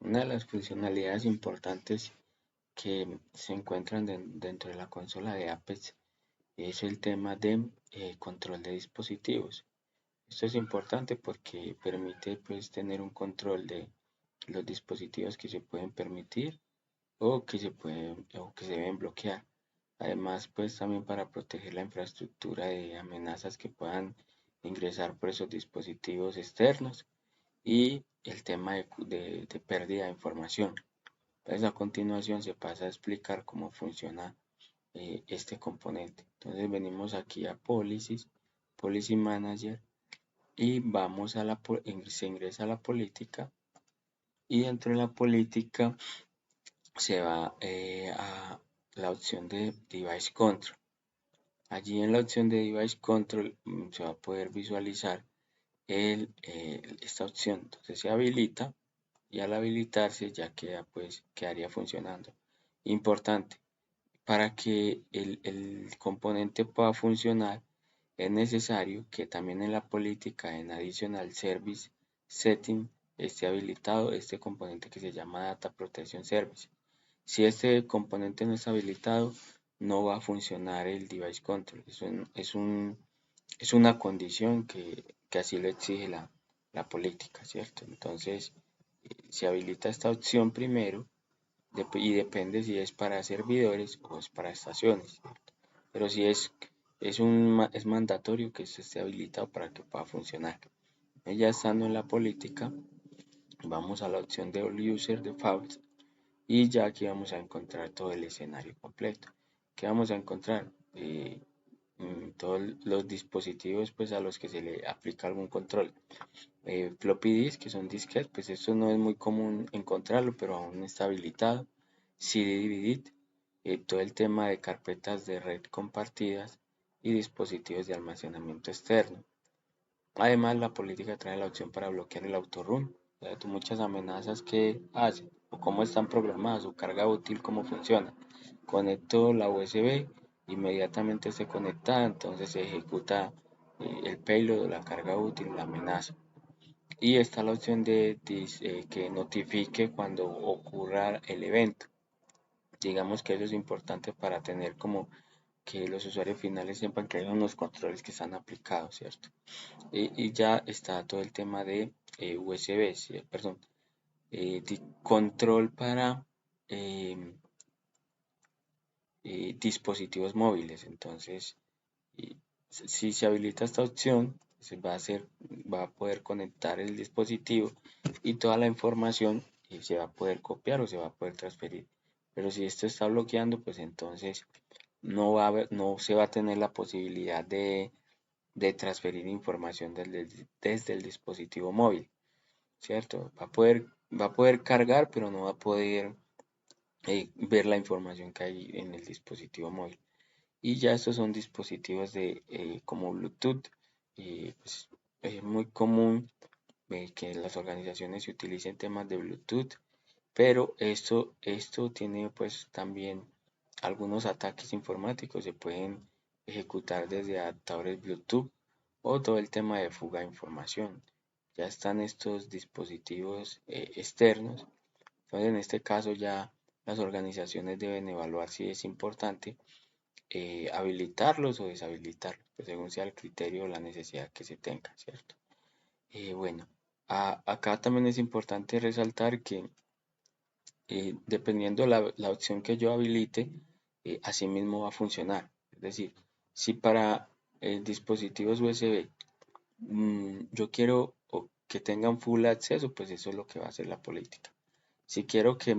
Una de las funcionalidades importantes que se encuentran dentro de la consola de Apex es el tema de control de dispositivos. Esto es importante porque permite pues tener un control de los dispositivos que se pueden permitir o que se deben bloquear. Además, pues también para proteger la infraestructura de amenazas que puedan ingresar por esos dispositivos externos y el tema de pérdida de información. Entonces, a continuación se pasa a explicar cómo funciona este componente. Entonces, venimos aquí a Policies, Policy Manager y vamos a se ingresa a la política y dentro de la política se va a la opción de Device Control. Allí en la opción de Device Control se va a poder visualizar esta opción. Entonces se habilita y al habilitarse ya quedaría funcionando. Importante, para que el componente pueda funcionar es necesario que también en la política en Additional Service Setting esté habilitado este componente que se llama Data Protection Service. Si este componente no está habilitado, no va a funcionar el Device Control. Es una condición que así lo exige la política, ¿cierto? Entonces, se habilita esta opción primero y depende si es para servidores o es para estaciones, ¿cierto? Pero si es mandatorio que esto esté habilitado para que pueda funcionar. Ya estando en la política, vamos a la opción de All User Defaults y ya aquí vamos a encontrar todo el escenario completo. ¿Qué vamos a encontrar? Todos los dispositivos pues a los que se le aplica algún control. Floppy disk, que son disquetes, pues esto no es muy común encontrarlo, pero aún está habilitado. CD-DVD, todo el tema de carpetas de red compartidas y dispositivos de almacenamiento externo. Además, la política trae la opción para bloquear el autorun, muchas amenazas que hacen o cómo están programadas, su carga útil, cómo funciona. Conecto la USB, inmediatamente esté conectada, entonces se ejecuta el payload, la carga útil, la amenaza. Y está la opción de que notifique cuando ocurra el evento. Digamos que eso es importante para tener como que los usuarios finales sepan que hay unos controles que están aplicados, ¿cierto? Y ya está todo el tema de USB, ¿sí? Perdón, de control para eh, dispositivos móviles. Entonces, si se habilita esta opción, va a poder conectar el dispositivo y toda la información se va a poder copiar o se va a poder transferir. Pero si esto está bloqueando, pues entonces no se va a tener la posibilidad de transferir información desde el dispositivo móvil, ¿cierto? Va a poder cargar, pero no va a poder ver la información que hay en el dispositivo móvil. Y ya estos son dispositivos como Bluetooth. Pues, es muy común que las organizaciones se utilicen temas de Bluetooth, pero esto tiene pues también algunos ataques informáticos. Se pueden ejecutar desde adaptadores Bluetooth o todo el tema de fuga de información. Ya están estos dispositivos externos. Entonces, en este caso ya las organizaciones deben evaluar si es importante habilitarlos o deshabilitarlos, pues según sea el criterio o la necesidad que se tenga, ¿cierto? Bueno, acá también es importante resaltar que dependiendo la opción que yo habilite, así mismo va a funcionar. Es decir, si para dispositivos USB yo quiero que tengan full acceso, pues eso es lo que va a hacer la política. Si quiero que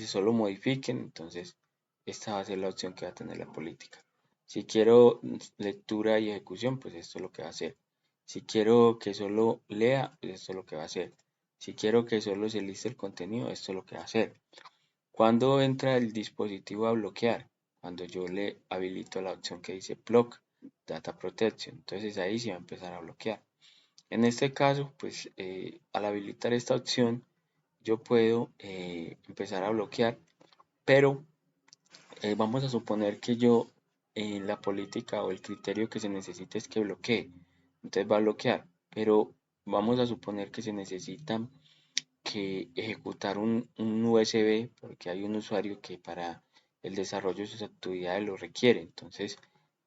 solo modifiquen, entonces esta va a ser la opción que va a tener la política. Si quiero lectura y ejecución, pues esto es lo que va a hacer. Si quiero que solo lea, pues esto es lo que va a hacer. Si quiero que solo se liste el contenido, esto es lo que va a hacer. ¿Cuándo entra el dispositivo a bloquear? Cuando yo le habilito la opción que dice Block Data Protection. Entonces ahí se va a empezar a bloquear. En este caso, pues al habilitar esta opción, yo puedo empezar a bloquear, pero vamos a suponer que yo en la política o el criterio que se necesita es que bloquee, entonces va a bloquear, pero vamos a suponer que se necesita que ejecutar un USB, porque hay un usuario que para el desarrollo de sus actividades lo requiere. Entonces,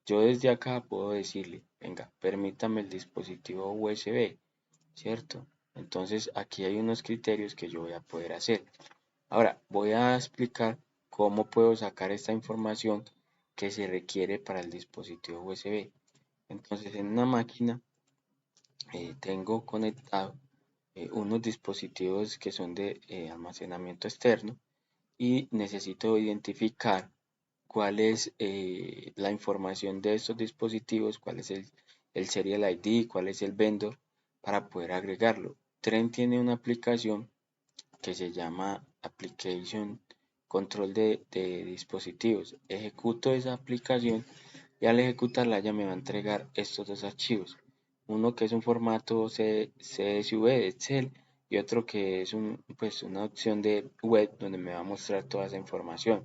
yo desde acá puedo decirle, venga, permítame el dispositivo USB, ¿cierto? Entonces, aquí hay unos criterios que yo voy a poder hacer. Ahora, voy a explicar cómo puedo sacar esta información que se requiere para el dispositivo USB. Entonces, en una máquina tengo conectado unos dispositivos que son de almacenamiento externo y necesito identificar cuál es la información de estos dispositivos, cuál es el serial ID, cuál es el vendor para poder agregarlo. Trend tiene una aplicación que se llama Application Control de dispositivos. Ejecuto esa aplicación y al ejecutarla ya me va a entregar estos dos archivos. Uno que es un formato CSV de Excel y otro que es pues una opción de web donde me va a mostrar toda esa información,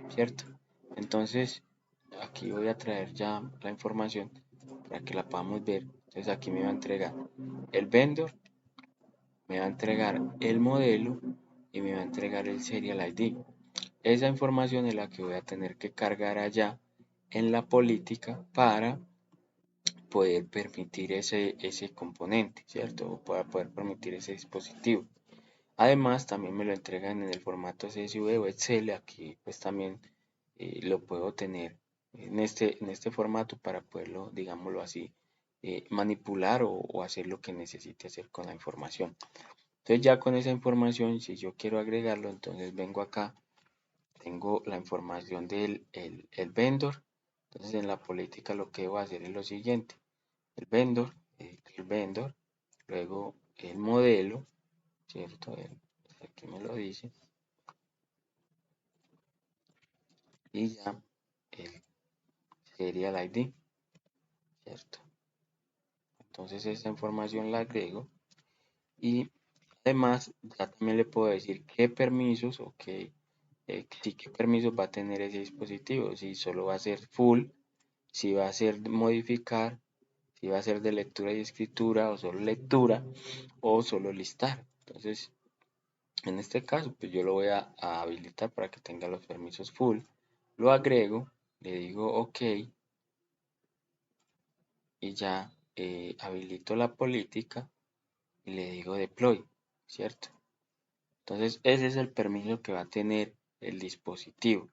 ¿cierto? Entonces aquí voy a traer ya la información para que la podamos ver. Entonces aquí me va a entregar el vendor, me va a entregar el modelo y me va a entregar el serial ID. Esa información es la que voy a tener que cargar allá en la política para poder permitir ese componente, ¿cierto? O para poder permitir ese dispositivo. Además, también me lo entregan en el formato CSV o Excel, aquí pues también lo puedo tener en este formato para poderlo, digámoslo así, manipular o hacer lo que necesite hacer con la información. Entonces ya con esa información, si yo quiero agregarlo, entonces vengo acá, tengo la información del el vendor, entonces en la política lo que debo hacer es lo siguiente, el vendor, luego el modelo, ¿cierto? Aquí me lo dice, y ya el serial ID, ¿cierto? Entonces esta información la agrego y además ya también le puedo decir qué permisos o qué permisos va a tener ese dispositivo, si solo va a ser full, si va a ser modificar, si va a ser de lectura y escritura o solo lectura o solo listar. Entonces, en este caso, pues yo lo voy a habilitar para que tenga los permisos full. Lo agrego, le digo OK y ya habilito la política y le digo deploy, ¿cierto? Entonces, ese es el permiso que va a tener el dispositivo.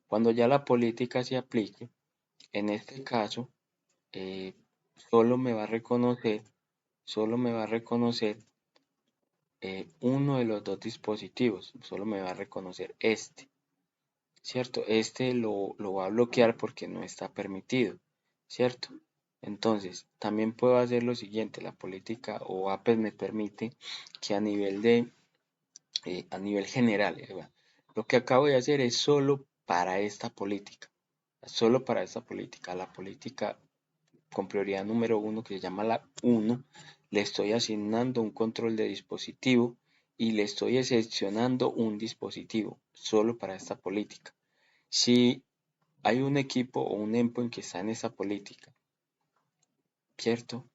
Cuando ya la política se aplique, en este caso, eh, solo me va a reconocer, solo me va a reconocer uno de los dos dispositivos, solo me va a reconocer este, ¿cierto? Este lo va a bloquear porque no está permitido, ¿cierto? Entonces, también puedo hacer lo siguiente, la política o APES me permite que a nivel general, lo que acabo de hacer es solo para esta política, la política con prioridad número 1 que se llama la 1, le estoy asignando un control de dispositivo y le estoy excepcionando un dispositivo solo para esta política. Si hay un equipo o un endpoint que está en esa política, ¿cierto?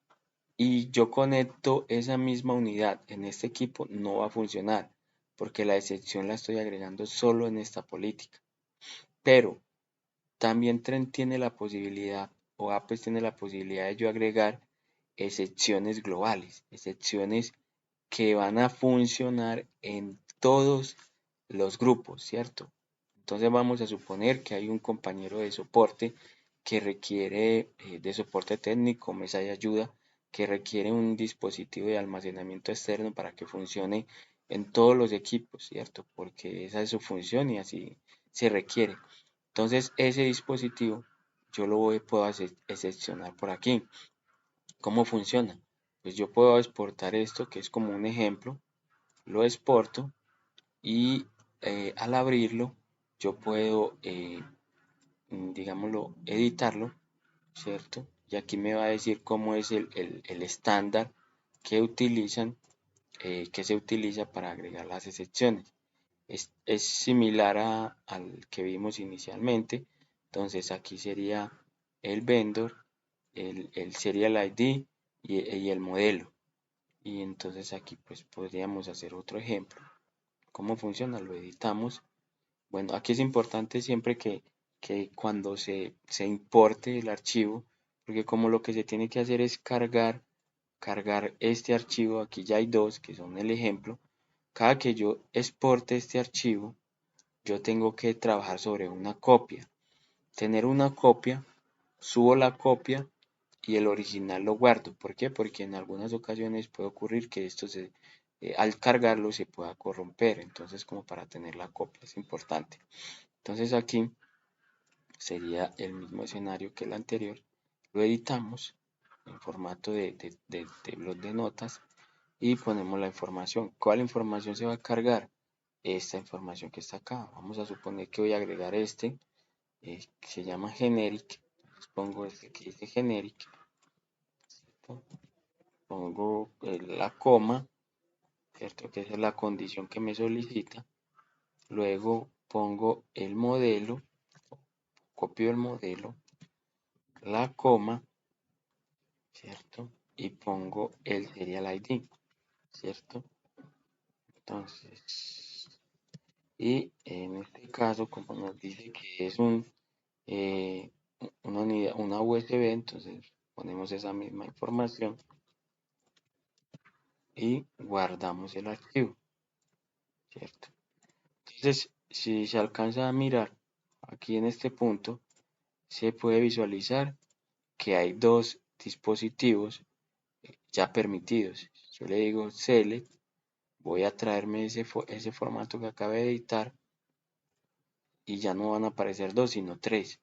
Y yo conecto esa misma unidad en este equipo, no va a funcionar porque la excepción la estoy agregando solo en esta política. Pero también Trend tiene la posibilidad, o Apex tiene la posibilidad de yo agregar excepciones globales, excepciones que van a funcionar en todos los grupos, ¿cierto? Entonces vamos a suponer que hay un compañero de soporte que requiere de soporte técnico, mesa de ayuda, que requiere un dispositivo de almacenamiento externo para que funcione en todos los equipos, ¿cierto? Porque esa es su función y así se requiere. Entonces ese dispositivo yo puedo excepcionar por aquí. ¿Cómo funciona? Pues yo puedo exportar esto, que es como un ejemplo, lo exporto y al abrirlo yo puedo, digámoslo, editarlo, ¿cierto? Y aquí me va a decir cómo es el estándar que utilizan, que se utiliza para agregar las excepciones. Es similar al que vimos inicialmente. Entonces aquí sería el vendor, el serial ID y el modelo. Y entonces aquí pues podríamos hacer otro ejemplo. ¿Cómo funciona? Lo editamos. Bueno, aquí es importante siempre que cuando se importe el archivo, porque como lo que se tiene que hacer es cargar este archivo, aquí ya hay dos que son el ejemplo. Cada que yo exporte este archivo, yo tengo que trabajar sobre una copia. Tener una copia, subo la copia y el original lo guardo. ¿Por qué? Porque en algunas ocasiones puede ocurrir que al cargarlo se pueda corromper. Entonces, como para tener la copia es importante. Entonces aquí sería el mismo escenario que el anterior. Lo editamos en formato de blog de notas y ponemos la información. ¿Cuál información se va a cargar? Esta información que está acá. Vamos a suponer que voy a agregar que se llama generic. Entonces pongo este que dice generic. ¿Cierto? Pongo la coma, ¿cierto? Que es la condición que me solicita. Luego pongo el modelo, copio el modelo, la coma, ¿cierto? Y pongo el serial ID, ¿cierto? Entonces, y en este caso, como nos dice que es eh, una unidad, una USB, entonces ponemos esa misma información y guardamos el archivo, ¿cierto? Entonces, si se alcanza a mirar aquí en este punto, se puede visualizar que hay dos dispositivos ya permitidos. Yo le digo select, voy a traerme ese formato que acabé de editar y ya no van a aparecer dos, sino tres.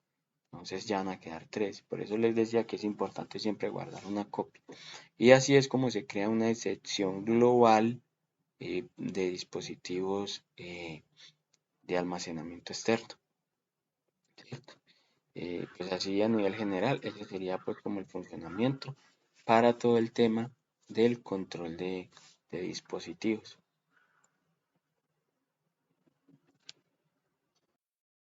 Entonces ya van a quedar tres. Por eso les decía que es importante siempre guardar una copia. Y así es como se crea una sección global de dispositivos de almacenamiento externo, ¿cierto? Pues así a nivel general, ese sería pues como el funcionamiento para todo el tema del control de dispositivos.